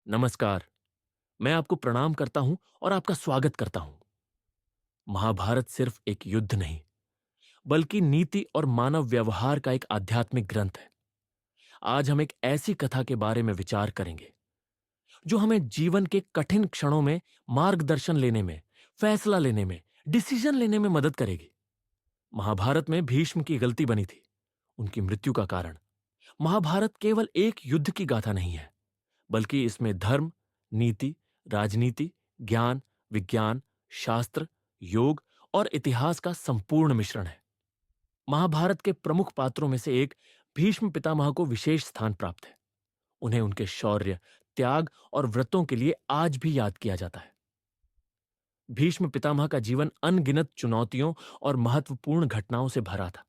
नमस्कार। मैं आपको प्रणाम करता हूं और आपका स्वागत करता हूं। महाभारत सिर्फ एक युद्ध नहीं, बल्कि नीति और मानव व्यवहार का एक आध्यात्मिक ग्रंथ है। आज हम एक ऐसी कथा के बारे में विचार करेंगे जो हमें जीवन के कठिन क्षणों में मार्गदर्शन लेने में, फैसला लेने में, डिसीजन लेने में मदद करेगी। महाभारत में भीष्म की गलती बनी थी, उनकी मृत्यु का कारण। महाभारत केवल एक युद्ध की गाथा नहीं है, बल्कि इसमें धर्म, नीति, राजनीति, ज्ञान, विज्ञान, शास्त्र, योग और इतिहास का संपूर्ण मिश्रण है। महाभारत के प्रमुख पात्रों में से एक भीष्म पितामह को विशेष स्थान प्राप्त है। उन्हें उनके शौर्य, त्याग और व्रतों के लिए आज भी याद किया जाता है। भीष्म पितामह का जीवन अनगिनत चुनौतियों और महत्वपूर्ण घटनाओं से भरा था।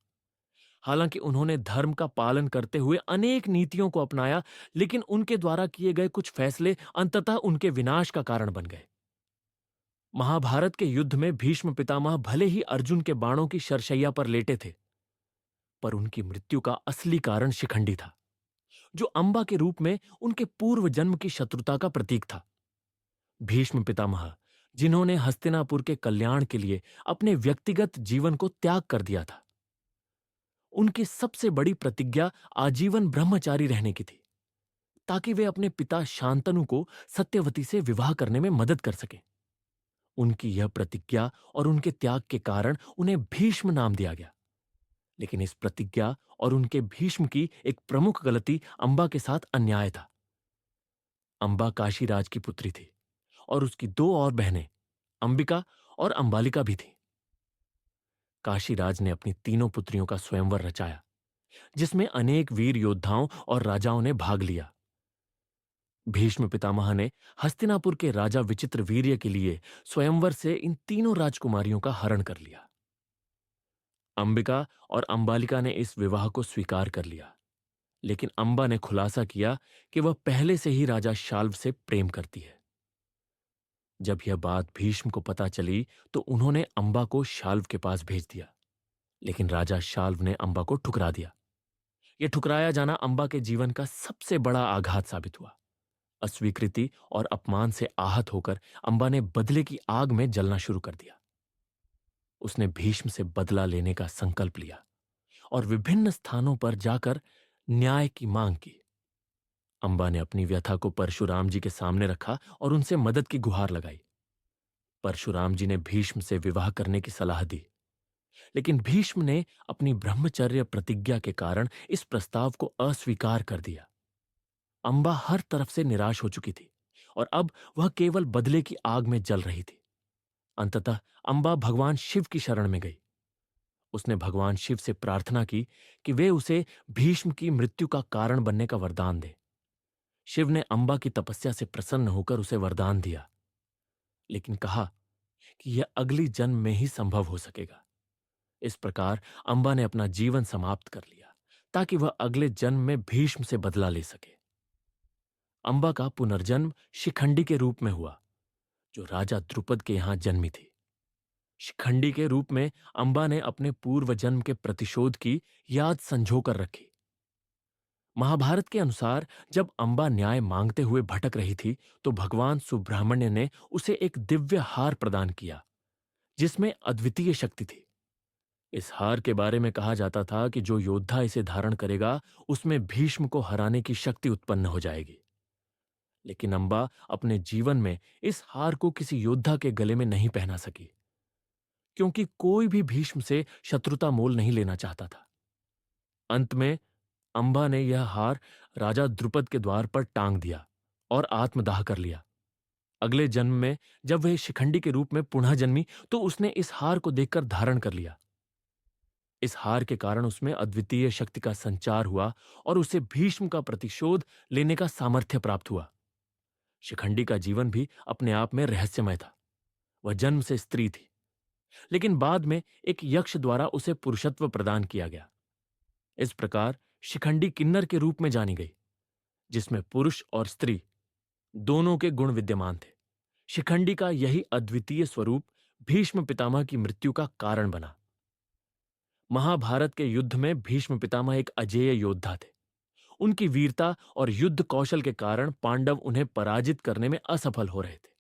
हालांकि उन्होंने धर्म का पालन करते हुए अनेक नीतियों को अपनाया, लेकिन उनके द्वारा किए गए कुछ फैसले अंततः उनके विनाश का कारण बन गए। महाभारत के युद्ध में भीष्म पितामह भले ही अर्जुन के बाणों की शरशैया पर लेटे थे, पर उनकी मृत्यु का असली कारण शिखंडी था, जो अंबा के रूप में उनके पूर्व जन्म की शत्रुता का प्रतीक था। भीष्म पितामह, जिन्होंने हस्तिनापुर के कल्याण के लिए अपने व्यक्तिगत जीवन को त्याग कर दिया था, उनकी सबसे बड़ी प्रतिज्ञा आजीवन ब्रह्मचारी रहने की थी, ताकि वे अपने पिता शांतनु को सत्यवती से विवाह करने में मदद कर सकें। उनकी यह प्रतिज्ञा और उनके त्याग के कारण उन्हें भीष्म नाम दिया गया। लेकिन इस प्रतिज्ञा और उनके भीष्म की एक प्रमुख गलती अंबा के साथ अन्याय था। अंबा काशीराज की पुत्री थी और उसकी दो और बहनें, अंबिका और अंबालिका भी थीं। काशीराज ने अपनी तीनों पुत्रियों का स्वयंवर रचाया, जिसमें अनेक वीर योद्धाओं और राजाओं ने भाग लिया। भीष्म पितामह ने हस्तिनापुर के राजा विचित्रवीर्य के लिए स्वयंवर से इन तीनों राजकुमारियों का हरण कर लिया। अंबिका और अंबालिका ने इस विवाह को स्वीकार कर लिया, लेकिन अंबा ने खुलासा किया कि वह पहले से ही राजा शाल्व से प्रेम करती है। जब यह बात भीष्म को पता चली तो उन्होंने अंबा को शाल्व के पास भेज दिया, लेकिन राजा शाल्व ने अंबा को ठुकरा दिया। यह ठुकराया जाना अंबा के जीवन का सबसे बड़ा आघात साबित हुआ। अस्वीकृति और अपमान से आहत होकर अंबा ने बदले की आग में जलना शुरू कर दिया। उसने भीष्म से बदला लेने का संकल्प लिया और विभिन्न स्थानों पर जाकर न्याय की मांग की। अंबा ने अपनी व्यथा को परशुराम जी के सामने रखा और उनसे मदद की गुहार लगाई। परशुराम जी ने भीष्म से विवाह करने की सलाह दी, लेकिन भीष्म ने अपनी ब्रह्मचर्य प्रतिज्ञा के कारण इस प्रस्ताव को अस्वीकार कर दिया। अंबा हर तरफ से निराश हो चुकी थी और अब वह केवल बदले की आग में जल रही थी। अंततः अंबा भगवान शिव की शरण में गई। उसने भगवान शिव से प्रार्थना की कि वे उसे भीष्म की मृत्यु का कारण बनने का वरदान दे। शिव ने अंबा की तपस्या से प्रसन्न होकर उसे वरदान दिया, लेकिन कहा कि यह अगली जन्म में ही संभव हो सकेगा। इस प्रकार अंबा ने अपना जीवन समाप्त कर लिया, ताकि वह अगले जन्म में भीष्म से बदला ले सके। अंबा का पुनर्जन्म शिखंडी के रूप में हुआ, जो राजा द्रुपद के यहां जन्मी थी। शिखंडी के रूप में अंबा ने अपने पूर्व जन्म के प्रतिशोध की याद संजोकर रखी। महाभारत के अनुसार जब अंबा न्याय मांगते हुए भटक रही थी, तो भगवान सुब्रह्मण्य ने उसे एक दिव्य हार प्रदान किया, जिसमें अद्वितीय शक्ति थी। इस हार के बारे में कहा जाता था कि जो योद्धा इसे धारण करेगा, उसमें भीष्म को हराने की शक्ति उत्पन्न हो जाएगी। लेकिन अंबा अपने जीवन में इस हार को किसी योद्धा के गले में नहीं पहना सकी, क्योंकि कोई भी भीष्म से शत्रुता मोल नहीं लेना चाहता था। अंत में अंबा ने यह हार राजा द्रुपद के द्वार पर टांग दिया और आत्मदाह कर लिया। अगले जन्म में जब वह शिखंडी के रूप में पुनः जन्मी, तो उसने इस हार को देखकर धारण कर लिया। इस हार के कारण उसमें अद्वितीय शक्ति का संचार हुआ और उसे भीष्म का प्रतिशोध लेने का सामर्थ्य प्राप्त हुआ। शिखंडी का जीवन भी अपने आप में रहस्यमय था। वह जन्म से स्त्री थी, लेकिन बाद में एक यक्ष द्वारा उसे पुरुषत्व प्रदान किया गया। इस प्रकार शिखंडी किन्नर के रूप में जानी गई, जिसमें पुरुष और स्त्री दोनों के गुण विद्यमान थे। शिखंडी का यही अद्वितीय स्वरूप भीष्म पितामह की मृत्यु का कारण बना। महाभारत के युद्ध में भीष्म पितामह एक अजेय योद्धा थे। उनकी वीरता और युद्ध कौशल के कारण पांडव उन्हें पराजित करने में असफल हो रहे थे।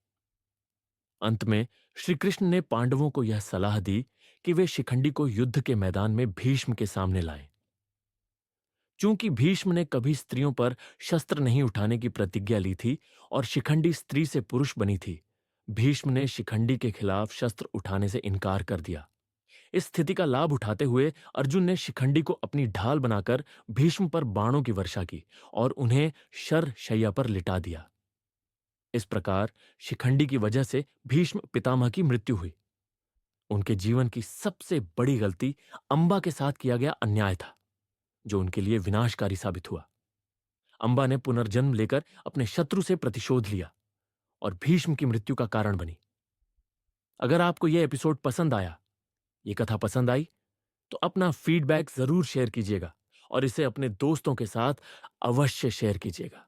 अंत में श्री कृष्ण ने पांडवों को यह सलाह दी कि वे शिखंडी को युद्ध के मैदान में भीष्म के सामने लाएं। चूंकि भीष्म ने कभी स्त्रियों पर शस्त्र नहीं उठाने की प्रतिज्ञा ली थी और शिखंडी स्त्री से पुरुष बनी थी, भीष्म ने शिखंडी के खिलाफ शस्त्र उठाने से इनकार कर दिया। इस स्थिति का लाभ उठाते हुए अर्जुन ने शिखंडी को अपनी ढाल बनाकर भीष्म पर बाणों की वर्षा की और उन्हें शर शैया पर लिटा दिया। इस प्रकार शिखंडी की वजह से भीष्म पितामह की मृत्यु हुई। उनके जीवन की सबसे बड़ी गलती अंबा के साथ किया गया अन्याय था, जो उनके लिए विनाशकारी साबित हुआ। अंबा ने पुनर्जन्म लेकर अपने शत्रु से प्रतिशोध लिया और भीष्म की मृत्यु का कारण बनी। अगर आपको यह एपिसोड पसंद आया, ये कथा पसंद आई, तो अपना फीडबैक जरूर शेयर कीजिएगा और इसे अपने दोस्तों के साथ अवश्य शेयर कीजिएगा।